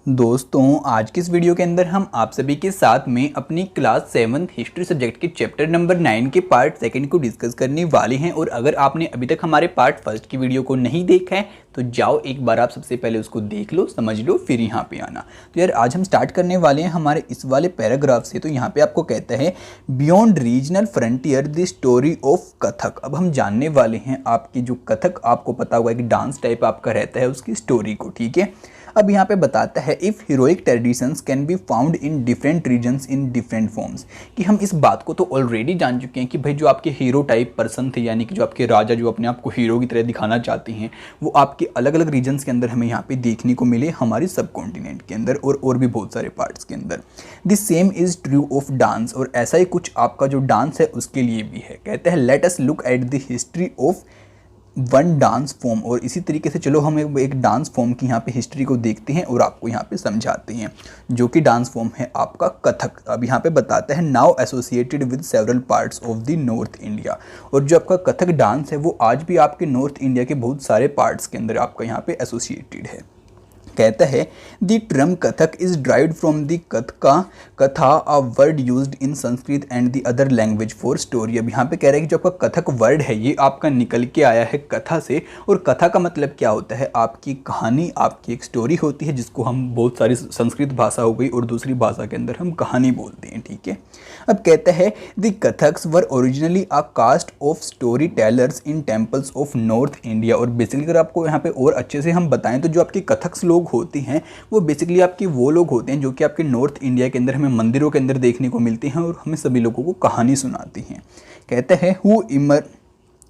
दोस्तों आज की इस वीडियो के अंदर हम आप सभी के साथ में अपनी क्लास 7 हिस्ट्री सब्जेक्ट के चैप्टर नंबर 9 के पार्ट सेकंड को डिस्कस करने वाले हैं। और अगर आपने अभी तक हमारे पार्ट फर्स्ट की वीडियो को नहीं देखा है तो जाओ एक बार आप सबसे पहले उसको देख लो, समझ लो, फिर यहाँ पे आना। तो यार आज हम स्टार्ट करने वाले हैं हमारे इस वाले पैराग्राफ से। तो यहाँ पे आपको कहता है beyond regional frontier the story of Kathak. अब हम जानने वाले हैं आपकी जो कथक, आपको पता हुआ है कि डांस टाइप आपका रहता है, उसकी स्टोरी को। ठीक है, अब यहाँ पे बताता है if heroic traditions can be found in different regions in different forms, कि हम इस बात को तो ऑलरेडी जान चुके हैं कि भाई जो आपके हीरो टाइप पर्सन थे, यानी कि जो आपके राजा जो अपने आप को हीरो की तरह दिखाना चाहते हैं, वो आपके अलग अलग रीजन्स के अंदर हमें यहाँ पे देखने को मिले, हमारे सब कॉन्टिनेंट के अंदर और भी बहुत सारे पार्ट्स के अंदर। This same is true of dance, और ऐसा ही कुछ आपका जो डांस है उसके लिए भी है। कहते हैं let us look at the history of one dance form, और इसी तरीके से चलो हम एक डांस फॉर्म की यहाँ पे हिस्ट्री को देखते हैं और आपको यहाँ पे समझाते हैं, जो कि डांस फॉर्म है आपका कथक। अब यहाँ पे बताता है now associated with several parts of the north India, और जो आपका कथक डांस है वो आज भी आपके नॉर्थ इंडिया के बहुत सारे पार्ट्स के अंदर आपका यहाँ पे एसोसिएटेड है। कहता है the term Kathak is derived from the katha a word used in Sanskrit and the other language for story. अब यहाँ पे कह रहा है कि जो आपका कथक वर्ड है ये आपका निकल के आया है कथा से, और कथा का मतलब क्या होता है, आपकी कहानी, आपकी एक स्टोरी होती है, जिसको हम बहुत सारी संस्कृत भाषा हो गई और दूसरी भाषा के अंदर हम कहानी बोलते हैं। ठीक है, अब कहता है the Kathaks were originally a caste of story tellers in temples of north India. और बेसिकली अगर आपको यहाँ पे और अच्छे से हम बताएं तो जो आपके कथक्स लोग होते हैं वो बेसिकली आपके वो लोग होते हैं जो कि आपके नॉर्थ इंडिया के अंदर हमें मंदिरों के अंदर देखने को मिलते हैं और हमें सभी लोगों को कहानी सुनाती हैं। कहते हैं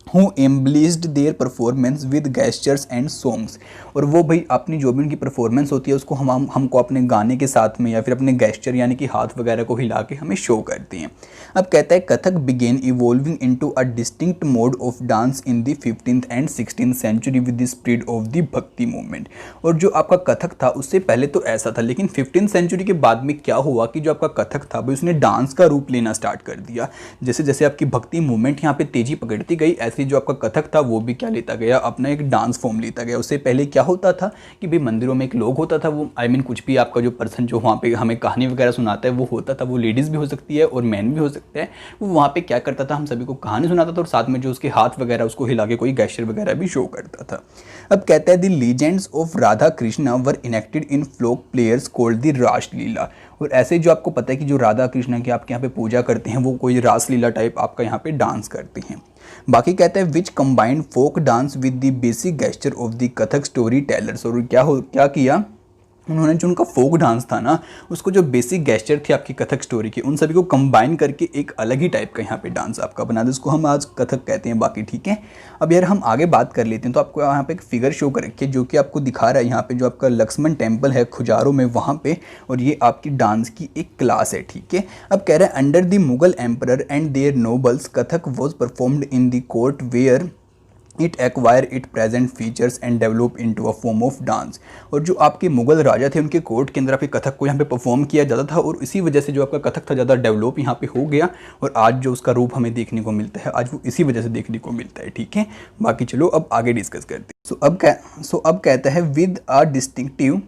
who embellished their performance with gestures and songs, और वो भाई अपनी जो भी उनकी परफॉर्मेंस होती है उसको हमको अपने गाने के साथ में या फिर अपने गेस्चर यानी कि हाथ वगैरह को हिला के हमें शो करते हैं। अब कहता है Kathak begin evolving into a distinct mode of dance in the 15th and 16th century with the spread of the Bhakti movement. और जो आपका कथक था उससे पहले तो ऐसा था, लेकिन 15th सेंचुरी के बाद में क्या हुआ कि जो आपका कथक था भाई उसने डांस का रूप लेना स्टार्ट कर दिया। जैसे जैसे आपकी भक्ति मूवमेंट यहाँ पे तेजी पकड़ती गई, जो आपका कथक था वो भी क्या लेता गया, अपना एक डांस फॉर्म लेता गया। उससे पहले क्या होता था कि भाई मंदिरों में एक लोग होता था, वो कुछ भी आपका जो पर्सन जो वहाँ पे हमें कहानी वगैरह सुनाता है वो होता था, वो लेडीज़ भी हो सकती है और मैन भी हो सकता है। वो वहाँ पे क्या करता था, हम सभी को कहानी सुनाता था और साथ में जो उसके हाथ वगैरह उसको हिला के कोई गेस्चर वगैरह भी शो करता था। अब कहता है the legends of Radha Krishna were enacted in folk players called the Raslila. और ऐसे जो आपको पता है कि जो राधा कृष्णा की आपके यहाँ पे पूजा करते हैं वो कोई रासलीला टाइप आपका यहाँ पे डांस करते हैं। बाकी कहता है which combined folk dance with the basic gesture of the Kathak story tellers. और क्या किया उन्होंने, जो उनका फोक डांस था ना उसको जो बेसिक गेस्चर थे आपकी कथक स्टोरी के, उन सभी को कंबाइन करके एक अलग ही टाइप का यहाँ पे डांस आपका बना दे, उसको हम आज कथक कहते हैं। बाकी ठीक है, अब यार हम आगे बात कर लेते हैं। तो आपको यहाँ पे एक फिगर शो कर रखी है जो कि आपको दिखा रहा है यहाँ पे जो आपका लक्ष्मण टेम्पल है खुजारो में वहाँ पे, और ये आपकी डांस की एक क्लास है। ठीक है, अब कह रहा है under the Mughal emperor and their nobles Kathak was performed in the court where it acquire it present features and develop into a form of dance. और जो आपके मुगल राजा थे उनके कोर्ट के अंदर आपके कथक को यहाँ पे परफॉर्म किया जाता था, और इसी वजह से जो आपका कथक था ज़्यादा डेवलप यहाँ पे हो गया, और आज जो उसका रूप हमें देखने को मिलता है आज वो इसी वजह से देखने को मिलता है। ठीक है, बाकी चलो अब आगे डिस्कस करते हैं। सो अब कहता है with a distinctive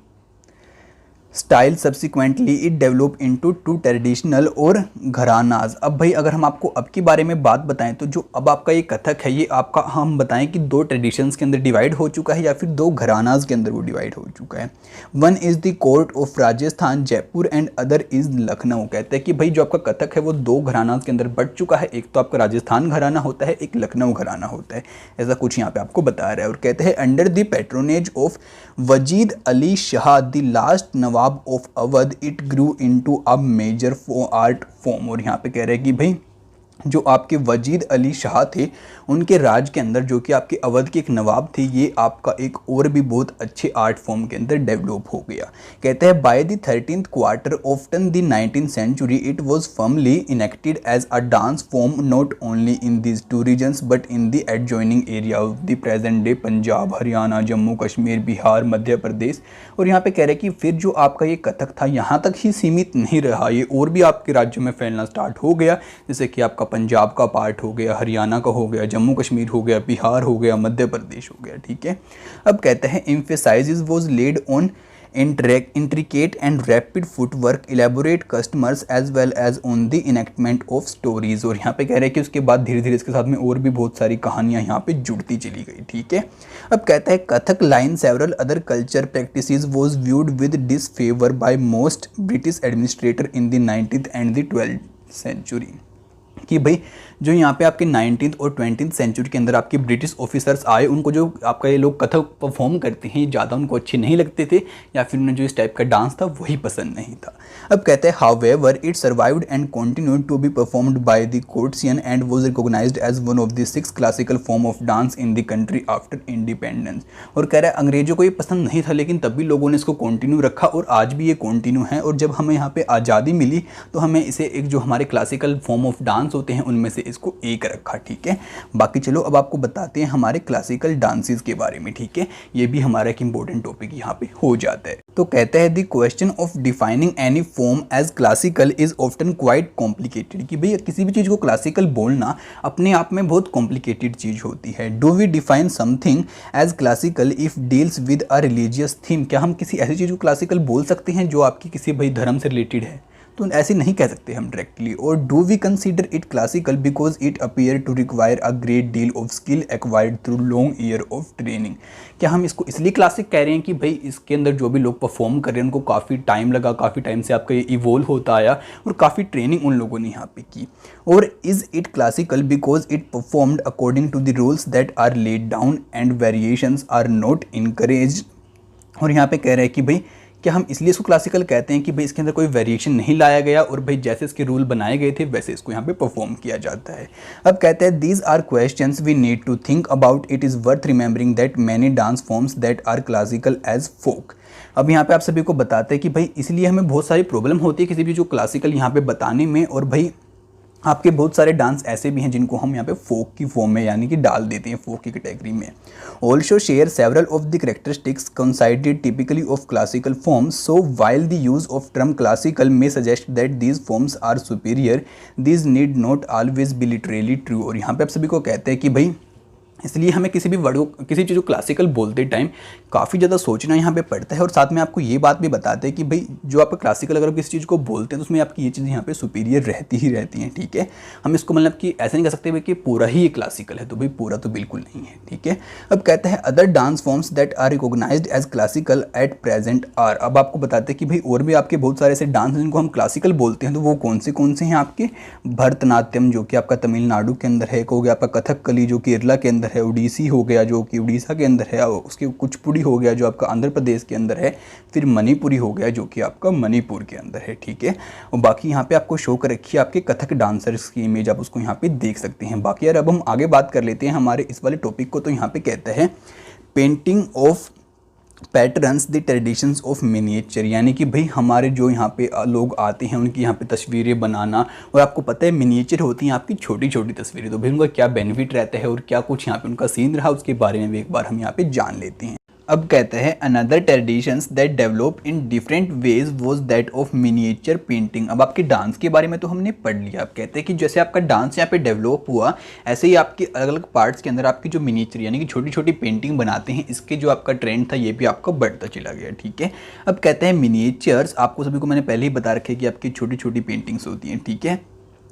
style subsequently it develop into two traditional और घरानाज। अब भाई अगर हम आपको अब के बारे में बात बताएं तो जो अब आपका ये कथक है ये आपका हम बताएं कि दो ट्रेडिशंस के अंदर डिवाइड हो चुका है या फिर दो घरानाज के अंदर वो डिवाइड हो चुका है। One is the court of Rajasthan Jaipur and other is Lucknow. कहते हैं कि भाई जो आपका कथक है वो दो घरानाज के अंदर बढ़ चुका है, एक तो आपका राजस्थान घराना होता है, एक लखनऊ घराना होता है, ऐसा कुछ यहाँ पे आपको बता रहा है। और कहते हैं under the patronage of Wajid Ali Shah the last Nawab of Awadh it grew into a major art form. और यहाँ पे कह रहे हैं कि भाई जो आपके वजीद अली शाह थे उनके राज के अंदर जो कि आपके अवध के एक नवाब थे, ये आपका एक और भी बहुत अच्छे आर्ट फॉर्म के अंदर डेवलप हो गया। कहते हैं by the 13th quarter often the 19th century it was firmly enacted as a dance form not only in these two regions but in the adjoining area of the present day Punjab, Haryana, Jammu Kashmir, Bihar, Madhya Pradesh. और यहाँ पे कह रहे हैं कि फिर जो आपका ये कथक था यहाँ तक ही सीमित नहीं रहा, ये और भी आपके राज्यों में फैलना स्टार्ट हो गया, जैसे कि आपका पंजाब का पार्ट हो गया, हरियाणा का हो गया, जम्मू कश्मीर हो गया, बिहार हो गया, मध्य प्रदेश हो गया। ठीक है, अब कहते हैं emphasise was laid on intricate and rapid footwork, elaborate customers as well as on the enactment of stories। और यहाँ पे कह रहे हैं कि उसके बाद धीरे धीरे इसके साथ में और भी बहुत सारी कहानियाँ यहाँ पे जुड़ती चली गई। ठीक है, अब कहता है Kathak like several other culture practices was viewed with disfavour by most British administrator in the 19th and the 12th century. कि भाई जो यहाँ पे आपके 19th और 20th सेंचुरी के अंदर आपके ब्रिटिश ऑफिसर्स आए, उनको जो आपका ये लोग कथक परफॉर्म करते हैं ज़्यादा उनको अच्छे नहीं लगते थे, या फिर उन्हें जो इस टाइप का डांस था वही पसंद नहीं था। अब कहते हैं however it survived and continued to be performed by the courtesan and was recognised as one of the 6 classical form of dance in the country after independence. और कह रहा है अंग्रेजों को ये पसंद नहीं था, लेकिन तब भी लोगों ने इसको कंटिन्यू रखा और आज भी ये कंटिन्यू है। और जब हमें यहाँ पे आज़ादी मिली तो हमें इसे एक जो हमारे क्लासिकल फॉर्म ऑफ डांस होते हैं उनमें से इसको एक रखा। ठीक है, बाकी चलो अब आपको बताते हैं हमारे क्लासिकल डांसेस के बारे में। ठीक है, ये भी हमारा एक इंपॉर्टेंट टॉपिक यहाँ पे हो जाता है। तो कहता है the question of defining any form as classical is often quite complicated. कि भैया किसी भी चीज़ को क्लासिकल बोलना अपने आप में बहुत कॉम्प्लिकेटेड चीज़ होती है। Do we define something as classical if deals with a religious theme. क्या हम किसी ऐसी चीज़ को क्लासिकल बोल सकते हैं जो आपकी किसी भाई धर्म से रिलेटेड है? तो ऐसे नहीं कह सकते हम डायरेक्टली। और do we consider it classical because it appear to require a great deal of skill acquired through long year of training. क्या हम इसको इसलिए क्लासिक कह रहे हैं कि भाई इसके अंदर जो भी लोग परफॉर्म कर रहे हैं उनको काफ़ी टाइम लगा, काफ़ी टाइम से आपका ये इवोल्व होता आया और काफ़ी ट्रेनिंग उन लोगों ने यहाँ पे की। और is it classical because it performed according to the rules that are laid down and variations are not encouraged. और यहाँ पे कह रहे हैं कि भाई क्या हम इसलिए इसको क्लासिकल कहते हैं कि भाई इसके अंदर कोई वेरिएशन नहीं लाया गया और भाई जैसे इसके रूल बनाए गए थे वैसे इसको यहाँ पे परफॉर्म किया जाता है। अब कहते हैं these are questions we need to think about. It is worth remembering that many dance forms that are classical as folk. अब यहाँ पे आप सभी को बताते हैं कि भाई इसलिए हमें बहुत सारी प्रॉब्लम होती है किसी भी जो क्लासिकल यहाँ पे बताने में। और भाई आपके बहुत सारे डांस ऐसे भी हैं जिनको हम यहाँ पे फोक की फॉर्म में यानी कि डाल देते हैं फोक की कैटेगरी में। Also share several of the characteristics considered typically of classical forms. So while the use of term classical may suggest that these forms are superior, these need not always be literally true. और यहाँ पे आप सभी को कहते हैं कि भाई इसलिए हमें किसी भी वर्ड को किसी चीज़ को क्लासिकल बोलते टाइम काफ़ी ज़्यादा सोचना यहाँ पे पड़ता है। और साथ में आपको ये बात भी बताते हैं कि भाई जो आप क्लासिकल अगर आप किसी चीज़ को बोलते हैं तो उसमें आपकी ये चीज़ें यहाँ पे सुपीरियर रहती ही रहती हैं। ठीक है, हम इसको मतलब कि ऐसे नहीं कह सकते भाई कि पूरा ही ये क्लासिकल है, तो भाई पूरा तो बिल्कुल नहीं है। ठीक है, अब कहता है other dance forms that are recognised as classical at present are. अब आपको बताते हैं कि भाई और भी आपके बहुत सारे ऐसे डांस हैं जिनको हम क्लासिकल बोलते हैं, तो वो कौन से हैं आपके? भरतनाट्यम जो कि आपका तमिलनाडु के अंदर है, एक हो गया आपका कथकली जो केरला के अंदर है, ओडिसी हो गया जो कि उड़ीसा के अंदर है, उसके कुचिपुड़ी हो गया जो आपका आंध्र प्रदेश के अंदर है, फिर मणिपुरी हो गया जो कि आपका मणिपुर के अंदर है। ठीक है, और बाकी यहाँ पे आपको शो कर रखी है आपके कथक डांसर्स की इमेज, आप उसको यहाँ पे देख सकते हैं। बाकी यार अब हम आगे बात कर लेते हैं हमारे इस वाले टॉपिक को। तो यहाँ पे कहता है painting of patterns the traditions of miniature. यानी कि भाई हमारे जो यहाँ पे लोग आते हैं उनकी यहाँ पे तस्वीरें बनाना। और आपको पता है मिनिएचर होती हैं आपकी छोटी छोटी तस्वीरें, तो भाई उनका क्या बेनिफिट रहता है और क्या कुछ यहाँ पे उनका सीन रहा उसके बारे में भी एक बार हम यहाँ पे जान लेते हैं। अब कहते हैं another traditions that develop in different ways was that of miniature painting. अब आपके डांस के बारे में तो हमने पढ़ लिया। अब कहते हैं कि जैसे आपका डांस यहाँ पे डेवलप हुआ ऐसे ही आपके अलग अलग पार्ट्स के अंदर आपकी जो मिनिएचर यानी कि छोटी छोटी पेंटिंग बनाते हैं इसके जो आपका ट्रेंड था ये भी आपका बढ़ता चला गया। ठीक है, अब कहते हैं मिनिएचर्स आपको सभी को मैंने पहले ही बता रखे कि आपकी छोटी छोटी पेंटिंग्स होती हैं। ठीक है,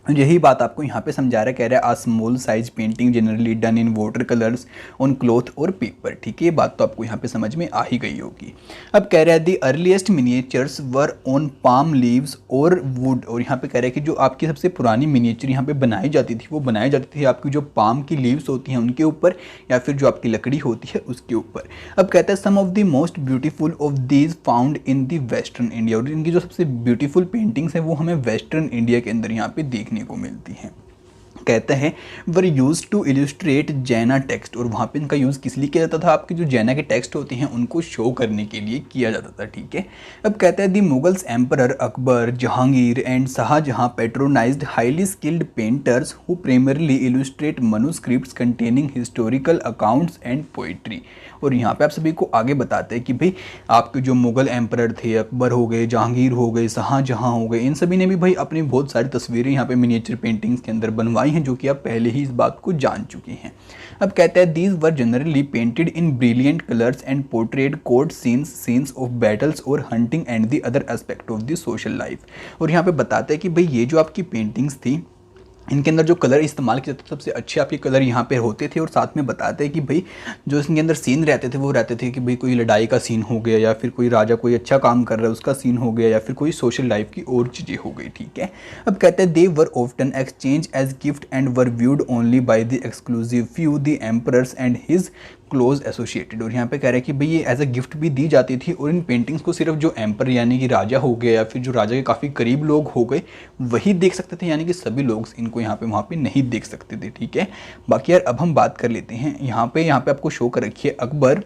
यही बात आपको यहाँ पे समझा रहा है, कह रहा है a small size painting generally done in water colours on cloth और पेपर। ठीक है, ये बात तो आपको यहाँ पे समझ में आ ही गई होगी। अब कह रहा है the earliest miniatures were on palm leaves और वुड। और यहाँ पे कह रहा है कि जो आपकी सबसे पुरानी मिनिएचर यहाँ पे बनाई जाती थी वो बनाई जाती थी आपकी जो पाम की लीव्स होती हैं उनके ऊपर या फिर जो आपकी लकड़ी होती है उसके ऊपर। अब कहता है some of the most beautiful of these found in the western India. और इनकी जो सबसे ब्यूटीफुल पेंटिंग्स हैं वो हमें वेस्टर्न इंडिया के अंदर यहाँ पे देखने को मिलती हैं। कहते हैं वर यूज टू इलस्ट्रेट जैना टेक्स्ट। और वहाँ पे इनका यूज़ किस लिए किया जाता था? आपके जो जैना के टेक्स्ट होते हैं उनको शो करने के लिए किया जाता था। ठीक है, अब कहते हैं the Mughals emperor Akbar, Jahangir and Shah Jahan patronised highly skilled painters who primarily illustrate manuscripts containing historical accounts and poetry. और यहाँ पे आप सभी को आगे बताते हैं कि भाई आपके जो मुगल एम्परर थे, अकबर हो गए, जहांगीर हो गए, शाहजहां हो गए, इन सभी ने भी भाई अपनी बहुत सारी तस्वीरें यहाँ पे मिनिएचर पेंटिंग्स के अंदर बनवाई हैं हैं, जो कि आप पहले ही इस बात को जान चुके हैं। अब कहता है these were generally painted in brilliant colours and portrayed court scenes of battles और hunting and the other aspect of the social life. और यहाँ पे बताता है कि भाई ये जो आपकी पेंटिंग्स थी, इनके अंदर जो कलर इस्तेमाल किए जाते थे सबसे अच्छे आपके कलर यहाँ पे होते थे। और साथ में बताते हैं कि भाई जो इसके अंदर सीन रहते थे वो रहते थे कि भाई कोई लड़ाई का सीन हो गया, या फिर कोई राजा कोई अच्छा काम कर रहा है उसका सीन हो गया, या फिर कोई सोशल लाइफ की और चीज़ें हो गई। ठीक है। अब कहते हैं they were often exchange as gift and were viewed only by the exclusive few the emperors and his close associated. और यहाँ पे कह रहे हैं कि भाई ये एज अ गिफ्ट भी दी जाती थी, और इन पेंटिंग्स को सिर्फ जो एम्पर यानी कि राजा हो गया या फिर जो राजा के काफ़ी करीब लोग हो गए वही देख सकते थे, यानी कि सभी लोग इनको यहाँ पे वहाँ पे नहीं देख सकते थे। ठीक है। बाकी यार अब हम बात कर लेते हैं यहाँ पे आपको शो कर रखी है Akbar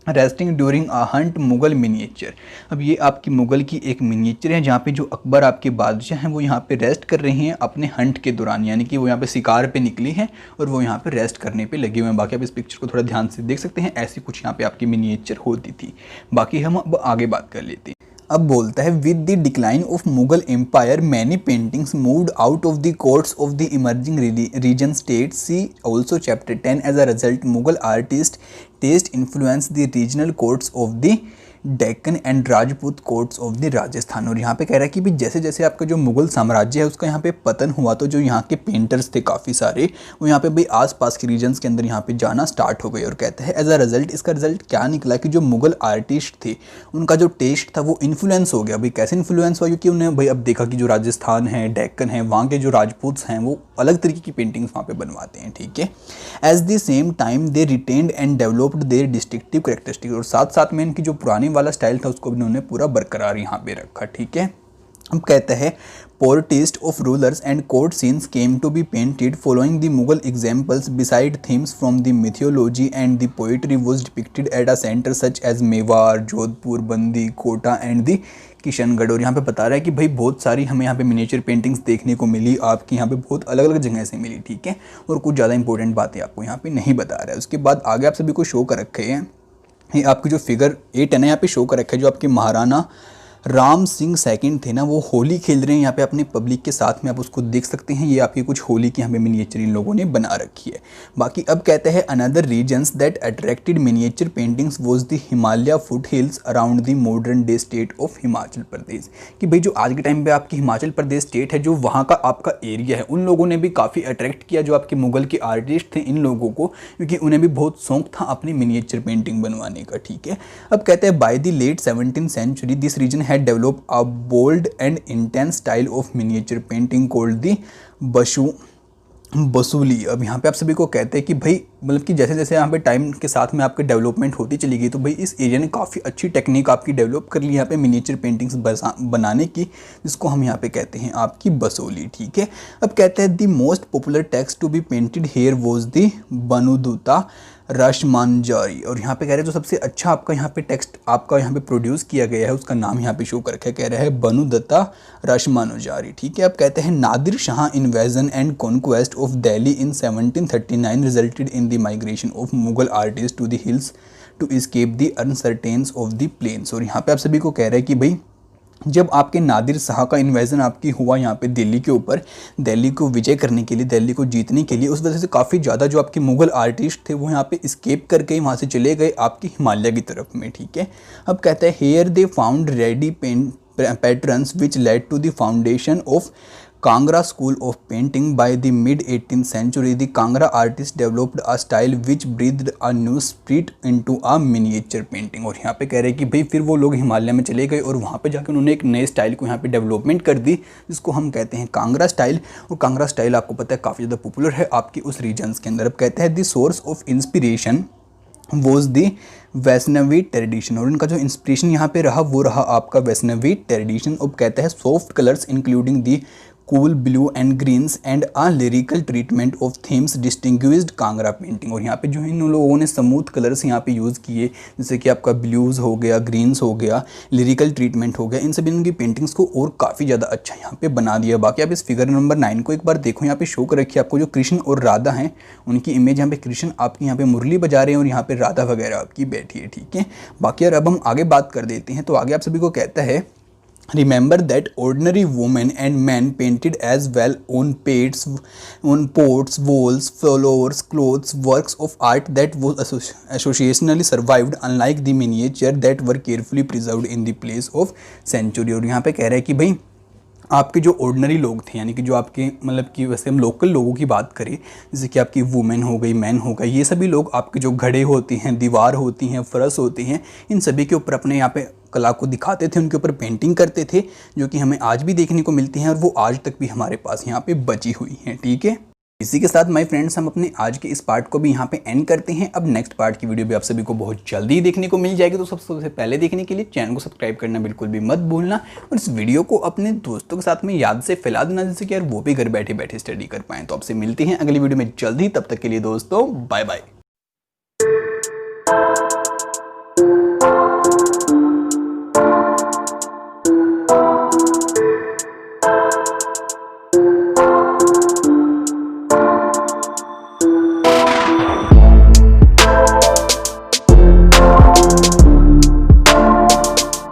resting during a Hunt Mughal miniature. अब ये आपकी मुगल की एक मिनिएचर है जहाँ पे जो अकबर आपके बादशाह हैं वो यहाँ पे रेस्ट कर रहे हैं अपने हंट के दौरान, यानी कि वो यहाँ पे शिकार पे निकली हैं और वो यहाँ पे रेस्ट करने पे लगे हुए हैं। बाकी आप इस पिक्चर को थोड़ा ध्यान से देख सकते हैं, ऐसी कुछ यहाँ पे आपकी मिनिएचर होती थी। बाकी हम अब आगे बात कर लेते हैं। अब बोलता है with the decline of Mughal empire many paintings moved out of the courts of the emerging region state. See also chapter 10। As a result Mughal artist test influence the regional courts of the Deccan and Rajput courts of the Rajasthan. और यहाँ पे कह रहा है कि भी जैसे जैसे आपका जो मुगल साम्राज्य है उसका यहाँ पे पतन हुआ तो जो यहाँ के पेंटर्स थे काफ़ी सारे वो यहाँ पे भाई आसपास के रीजन्स के अंदर यहाँ पे जाना स्टार्ट हो गए। और कहते हैं एज अ रिजल्ट इसका रिजल्ट क्या निकला कि जो मुगल आर्टिस्ट थे उनका जो टेस्ट था वो इन्फ्लुएंस हो गया। भाई कैसे इन्फ्लुएंस हुआ, क्योंकि उन्हें भाई अब देखा कि जो राजस्थान है, डेक्कन है, वहाँ के जो राजपूत्स हैं वो अलग तरीके की पेंटिंग्स वहाँ पे बनवाते हैं। ठीक है। As the same time they retained and developed their distinctive characteristic. और साथ साथ में इनकी जो पुरानी वाला स्टाइल था उसको भी इन्होंने पूरा बरकरार यहाँ पे रखा। ठीक है। अब कहते हैं portraits of rulers and court scenes came to be painted following the Mughal examples beside themes from the mythology and the poetry was depicted at a centre such as Mewar, Jodhpur, Bundi, Kota and the Kishangarh. और यहाँ पे बता रहा है कि भाई बहुत सारी हमें यहाँ पे मिनिएचर पेंटिंग्स देखने को मिली, आपकी यहाँ पे बहुत अलग अलग जगह से मिली। ठीक है। और कुछ ज़्यादा इंपॉर्टेंट बातें आपको यहाँ पे नहीं बता रहा है। उसके बाद आगे आप सभी को शो कर रखे हैं ये आपकी जो फिगर 8 है ना यहाँ पे शो कर रखा है, जो आपके महाराणा राम सिंह सेकंड थे ना वो होली खेल रहे हैं यहाँ पे अपने पब्लिक के साथ में, आप उसको देख सकते हैं। ये आपकी कुछ होली की यहाँ पे मिनिएचर इन लोगों ने बना रखी है। बाकी अब कहते हैं another reasons that attracted miniature paintings was the Himalaya foot hills around the modern day state of Himachal Pradesh. कि भाई जो आज के टाइम पे आपकी हिमाचल प्रदेश स्टेट है, जो वहाँ का आपका एरिया है, उन लोगों ने भी काफ़ी अट्रैक्ट किया जो आपके मुगल के आर्टिस्ट थे इन लोगों को, क्योंकि उन्हें भी बहुत शौक था अपनी मिनिएचर पेंटिंग बनवाने का। ठीक है। अब कहते हैं by the late 17th century this region had developed a bold and intense style of miniature painting called the बसूली। अब यहाँ पे आप सभी को कहते हैं कि भाई मतलब कि जैसे जैसे यहाँ पे टाइम के साथ में आपकी डेवलपमेंट होती चली गई तो भाई इस एरिया ने काफ़ी अच्छी टेक्निक आपकी डेवलप कर ली यहाँ पे मिनिएचर पेंटिंग्स बनाने की, जिसको हम यहाँ पे कहते हैं आपकी बसूली। ठीक है। अब कहते हैं the most popular text to be painted here was the Bhanudatta Rasamanjari. और यहाँ पे कह रहे हैं जो सबसे अच्छा आपका यहाँ पे टेक्स्ट आपका यहाँ पे प्रोड्यूस किया गया है उसका नाम यहाँ पे शो कर रखा है, कह रहा है बनुदत्ता रश्मानुजारी। ठीक है। अब कहते हैं Nadir Shah invasion and conquest of Delhi in 1739 resulted in the migration of Mughal artist to the hills to escape the uncertainties of the plains. और यहाँ पे आप सभी को कह रहे हैं कि भाई जब आपके नादिर शाह का इन्वेजन आपकी हुआ यहाँ पे दिल्ली के ऊपर, दिल्ली को विजय करने के लिए, दिल्ली को जीतने के लिए, उस वजह से काफ़ी ज़्यादा जो आपके मुगल आर्टिस्ट थे वो यहाँ पे स्केप करके वहाँ से चले गए आपकी हिमालय की तरफ में। ठीक है। अब कहते हैं here they found ready patterns which led to the foundation of Kangra school of painting. By the mid 18th century, the Kangra artists developed a style which breathed a new spirit into a miniature painting। और यहाँ पे कह रहे हैं कि भाई फिर वो लोग हिमालय में चले गए और वहाँ पे जाकर उन्होंने एक नए स्टाइल को यहाँ पे डेवलपमेंट कर दी, जिसको हम कहते हैं कांगड़ा स्टाइल। और कांगड़ा स्टाइल आपको पता है काफ़ी ज़्यादा पॉपुलर है आपकी उस रीजन्स के अंदर। अब कहते हैं the source of inspiration was the Vaishnavi tradition. और इनका जो इंस्पिरेशन यहाँ पे रहा वो रहा आपका वैष्णवी ट्रेडिशन। अब कहते हैं soft colours including the cool blue and greens and a lyrical treatment of themes distinguished Kangra painting. और यहाँ पे जो इन लोगों ने स्मूथ कलर्स यहाँ पे यूज़ किए, जैसे कि आपका ब्लूज़ हो गया, ग्रीन्स हो गया, लिरिकल ट्रीटमेंट हो गया, इन सभी इनकी पेंटिंग्स को और काफ़ी ज़्यादा अच्छा यहाँ पे बना दिया। बाकी आप इस फिगर नंबर 9 को एक बार देखो, यहाँ पे शो कर रखी है आपको जो कृष्ण और राधा हैं उनकी इमेज। यहाँ पे कृष्ण आपकी यहाँ पे मुरली बजा रहे हैं और यहाँ पे राधा वगैरह आपकी बैठी है। ठीक है। बाकी यार अब हम आगे बात कर देते हैं। तो आगे आप सभी को कहता है Remember that ordinary women and men painted as well on paints, on pots, walls, floors, clothes, works of art that was associationally survived, unlike the miniature that were carefully preserved in the place of century। और यहाँ पे कह रहा है कि भाई आपके जो ऑर्डिनरी लोग थे, यानी कि जो आपके मतलब कि वैसे हम लोकल लोगों की बात करें, जैसे कि आपकी वुमेन हो गई, मैन हो गए, ये सभी लोग आपके जो घड़े होती हैं, दीवार होती हैं, फर्श होती हैं, इन सभी के ऊपर अपने यहाँ पे कला को दिखाते थे, उनके ऊपर पेंटिंग करते थे, जो कि हमें आज भी देखने को मिलती हैं और वो आज तक भी हमारे पास यहाँ पे बची हुई हैं। ठीक है, इसी के साथ माय फ्रेंड्स हम अपने आज के इस पार्ट को भी यहाँ पे एंड करते हैं। अब नेक्स्ट पार्ट की वीडियो भी आप सभी को बहुत जल्दी देखने को मिल जाएगी, तो सबसे पहले देखने के लिए चैनल को सब्सक्राइब करना बिल्कुल भी मत भूलना और इस वीडियो को अपने दोस्तों के साथ में याद से फैला देना, जिससे कि यार वो भी घर बैठे बैठे स्टडी कर पाएँ। तो आपसे मिलते हैं अगली वीडियो में जल्दी, तब तक के लिए दोस्तों बाय बाय।